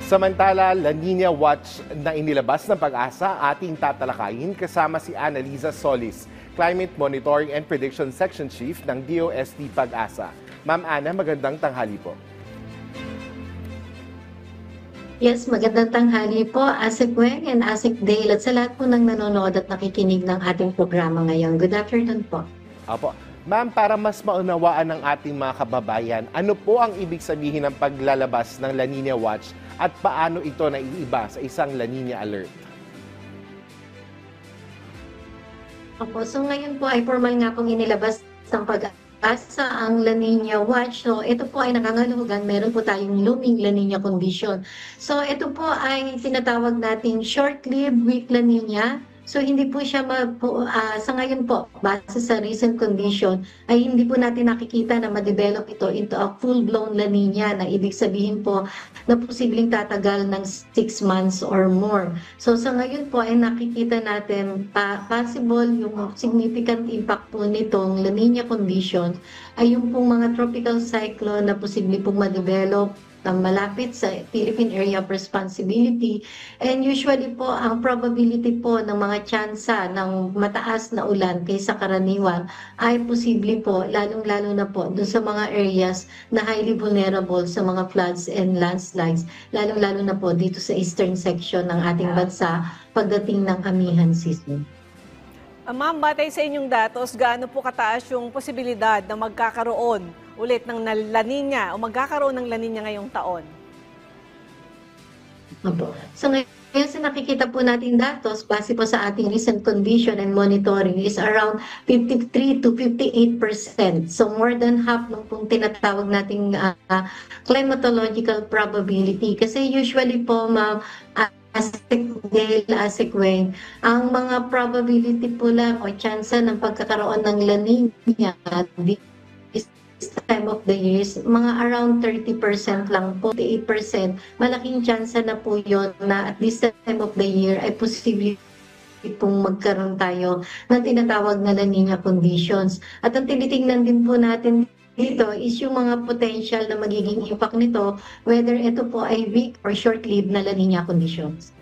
Samantala, La Nina Watch na inilabas ng Pag-asa ating tatalakayin kasama si Annaliza Solis, Climate Monitoring and Prediction Section Chief ng DOST Pag-asa. Ma'am Ana, magandang tanghali po. Yes, magandang tanghali po, Asik Weng and Asik Dale at sa lahat po ng nanonood at nakikinig ng ating programa ngayon. Good afternoon po. Apo. Ma'am, para mas maunawaan ng ating mga kababayan, ano po ang ibig sabihin ng paglalabas ng La Nina Watch at paano ito naiiba sa isang La Nina Alert? Opo, so ngayon po ay formal nga pong inilabas ng Pag-asa ang La Nina Watch. So ito po ay nangangahulugan, meron po tayong looming La Nina condition. So ito po ay tinatawag nating short-lived weak La Nina. So hindi po siya sa ngayon po, base sa recent condition, ay hindi po natin nakikita na ma-develop ito into a full-blown La Nina na ibig sabihin po na posibleng tatagal ng 6 months or more. So sa ngayon po ay nakikita natin possible yung significant impact po nitong La Nina condition ay yung pong mga tropical cyclone na posible pong ma-develop na malapit sa Philippine Area of Responsibility. And usually po, ang probability po ng mga tsansa ng mataas na ulan kaysa karaniwan ay posible po, lalong-lalo na po doon sa mga areas na highly vulnerable sa mga floods and landslides, lalong-lalo na po dito sa eastern section ng ating bansa pagdating ng amihan season. Ma'am, batay sa inyong datos, gaano po kataas yung posibilidad na magkakaroon ulit ng La Nina o magkakaroon ng La Nina ngayong taon? So ngayon sa nakikita po natin datos, base po sa ating recent condition and monitoring is around 53 to 58%. So more than half ng pong tinatawag nating climatological probability. Kasi usually po, Asik Weng, ang mga probability po lang o tsansa ng pagkakaroon ng La Nina this time of the year, mga around 30% lang po, 48%, malaking tsansa na po yun na at this time of the year ay posible pong magkaroon tayo ng tinatawag na La Nina conditions. At ang tinitingnan din po natin dito is yung mga potential na magiging impact nito, whether ito po ay weak or short-lived na La Nina conditions.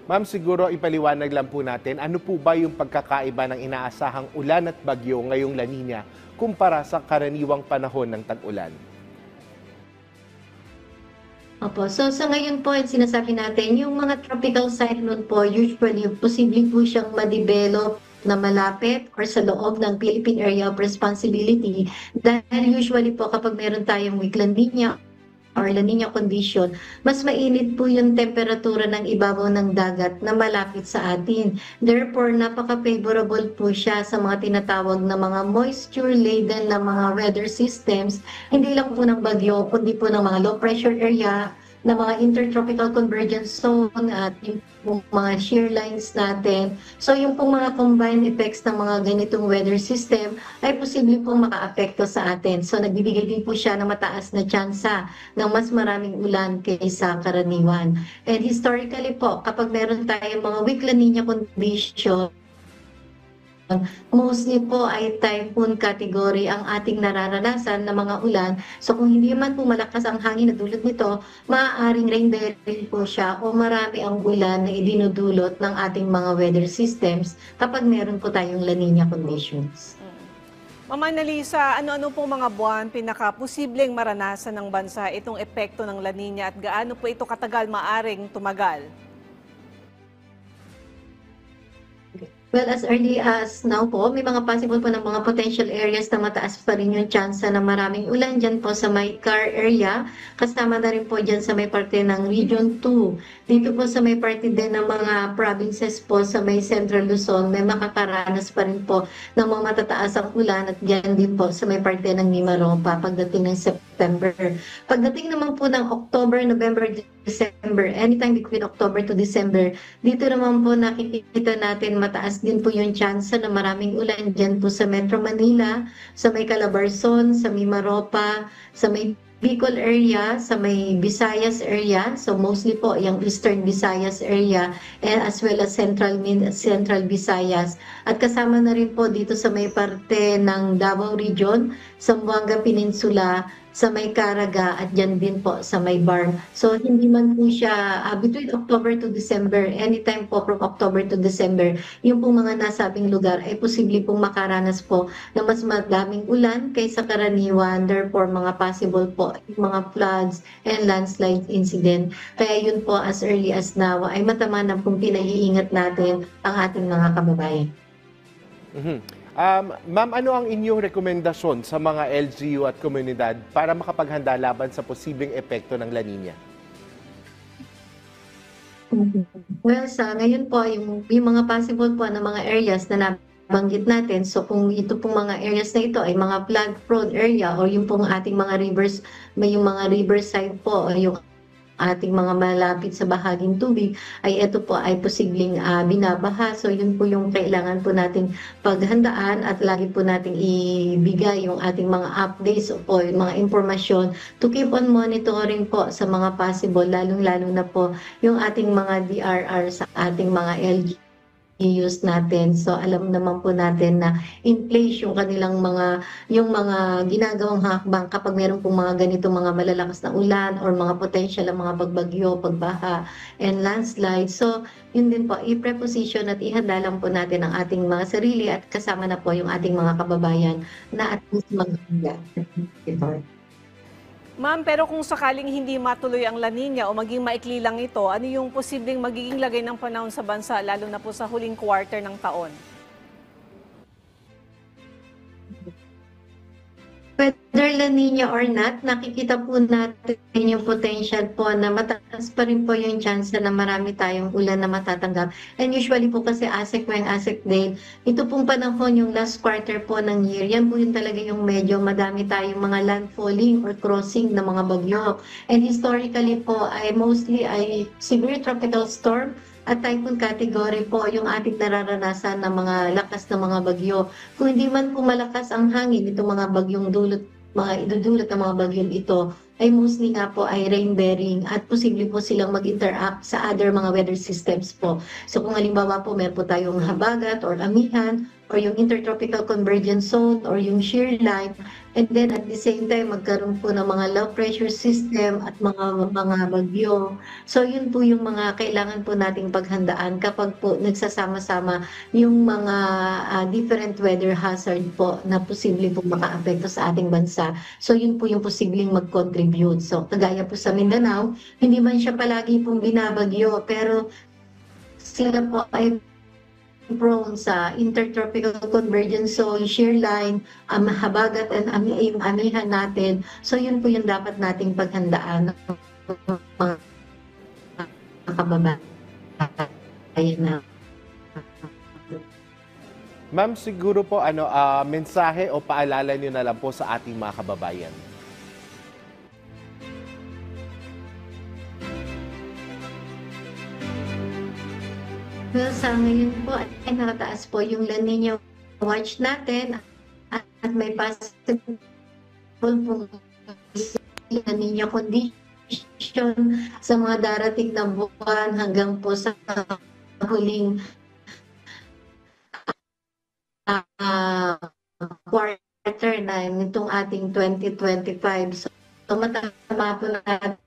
Ma'am, siguro ipaliwanag lang po natin, ano po ba yung pagkakaiba ng inaasahang ulan at bagyo ngayong La Nina kumpara sa karaniwang panahon ng tag-ulan? Opo, so sa ngayon po, sinasabi natin, yung mga tropical cyclone po, usually, posible po siyang ma-develop na malapit or sa loob ng Philippine Area of Responsibility dahil usually po kapag meron tayong weak La Nina or La Nina condition, mas mainit po yung temperatura ng ibabaw ng dagat na malapit sa atin. Therefore, napaka-favorable po siya sa mga tinatawag na mga moisture-laden na mga weather systems, hindi lang po ng bagyo, kundi po ng mga low pressure area, na mga intertropical convergence zone at yung mga shear lines natin. So yung pong mga combined effects ng mga ganitong weather system ay posible pong maka-apekto sa atin. So nagbibigay din po siya ng mataas na tsansa ng mas maraming ulan kaysa karaniwan. And historically po, kapag meron tayong mga weak La Nina condition, mostly po ay typhoon category ang ating nararanasan na mga ulan. So kung hindi man po malakas ang hangin na dulot nito, maaaring rain barrel po siya o marami ang ulan na idinudulot ng ating mga weather systems kapag meron po tayong La Nina conditions. Ma'am Annaliza, ano-ano pong mga buwan pinaka-posibleng maranasan ng bansa itong epekto ng La Nina at gaano po ito katagal maaring tumagal? Well, as early as now po, may mga possible po ng mga potential areas na mataas pa rin yung tsansa na maraming ulan dyan po sa may CAR area. Kasama na rin po dyan sa may parte ng Region 2. Dito po sa may parte din ng mga provinces po sa may Central Luzon, may makakaranas pa rin po ng mga matataas ang ulan at dyan din po sa may parte ng Mimaropa pagdating ng September. Pagdating naman po ng October, November, December, anytime between October to December, dito naman po nakikita natin mataas din po yung chance na maraming ulan dyan po sa Metro Manila, sa may Calabarzon, sa Mimaropa, sa may Bicol area, sa may Visayas area, so mostly po yung Eastern Visayas area and as well as Central Visayas. At kasama na rin po dito sa may parte ng Davao Region, Zamboanga Peninsula, sa may Caraga at dyan din po sa may Barm. So hindi man po siya between October to December, anytime po from October to December, yung pong mga nasabing lugar ay posible pong makaranas po na mas madaming ulan kaysa karaniwan. Therefore, mga possible po yung mga floods and landslide incident. Kaya yun po as early as now ay matama na pong pinag-iingat natin ang ating mga kababayan. Ma'am, ano ang inyong rekomendasyon sa mga LGU at komunidad para makapaghanda laban sa posibleng epekto ng La Nina? Well, sa ngayon po, yung mga possible po na mga areas na nabanggit natin, so kung ito pong mga areas na ito ay mga flood-prone area o yung pong ating mga rivers, may yung mga riverside po, o yung ating mga malapit sa bahaging tubig, ay ito po ay posibleng binabaha. So yun po yung kailangan po nating paghandaan at lagi po nating ibigay yung ating mga updates o yung mga impormasyon to keep on monitoring po sa mga possible, lalong-lalo na po yung ating mga DRR sa ating mga LGUs natin. So alam naman po natin na in place yung kanilang yung mga ginagawang hakbang kapag meron pong mga ganito mga malalakas na ulan or mga potential na mga pagbagyo, pagbaha, and landslide. So yun din po, i-preposition at ihanda lang po natin ang ating mga sarili at kasama na po yung ating mga kababayan na at least maghanda. Ma'am, pero kung sakaling hindi matuloy ang La Nina o maging maikli lang ito, ano yung posibleng magiging lagay ng panahon sa bansa, lalo na po sa huling quarter ng taon? Whether La Nina or not, nakikita po natin yung potential po na mataas pa rin po yung chance na marami tayong ulan na matatanggap. And usually po kasi ASEC when ASEC day, ito pong panahon yung last quarter po ng year, yan po yung talaga yung medyo madami tayong mga landfalling or crossing na mga bagyo. And historically po ay mostly ay severe tropical storm at typhoon category po yung ating nararanasan ng mga lakas ng mga bagyo. Kung hindi man po malakas ang hangin, itong mga bagyong mga idudulot ng mga bagyong ito, ay mostly nga po ay rain-bearing at posible po silang mag-interact sa other mga weather systems po. So kung halimbawa po meron po tayong habagat or amihan or yung intertropical convergence zone or yung shear line, and then at the same time magkaroon po ng mga low pressure system at mga bagyo. So yun po yung mga kailangan po nating paghandaan kapag po nagsasama-sama yung mga different weather hazard po na posible po makaapekto sa ating bansa. So yun po yung posibleng mag-contribute. So kagaya po sa Mindanao, hindi man siya palagi pong binabagyo, pero sila po ay prone sa intertropical convergence zone, shear line, habagat and yung amihan natin. So yun po yung dapat nating paghandaan ng mga kababayan na. Ma'am, siguro po mensahe o paalala niyo na lang po sa ating mga kababayan. Well, sa ngayon po ay nakataas po yung La Nina watch natin at may possible pong La Nina condition sa mga darating na buwan hanggang po sa huling quarter na nitong ating 2025. So matama po natin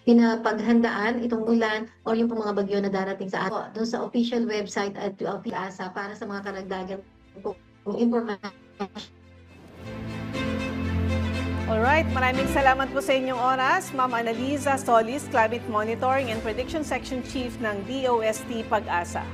pinapaghandaan itong ulan o yung mga bagyo na darating sa atin doon sa official website at PASA para sa mga karagdagan information. Alright, maraming salamat po sa inyong oras. Ma'am Analiza Solis, Climate Monitoring and Prediction Section Chief ng DOST Pag-asa.